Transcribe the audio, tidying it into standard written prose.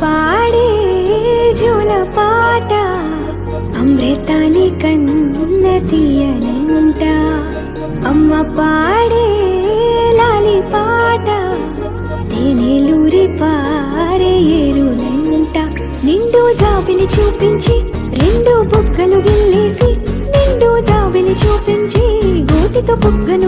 పాడే జోల పాట అమృతాని కన్న తీయనంట అమ్మ పాడే లాలి పాట తేనెలూరి పారే ఏరులంట నిండు జాబిలి చూపించి రెండు బుగ్గలు గిల్లేసి నిండు జాబిలి చూపించి గోటితో బుగ్గను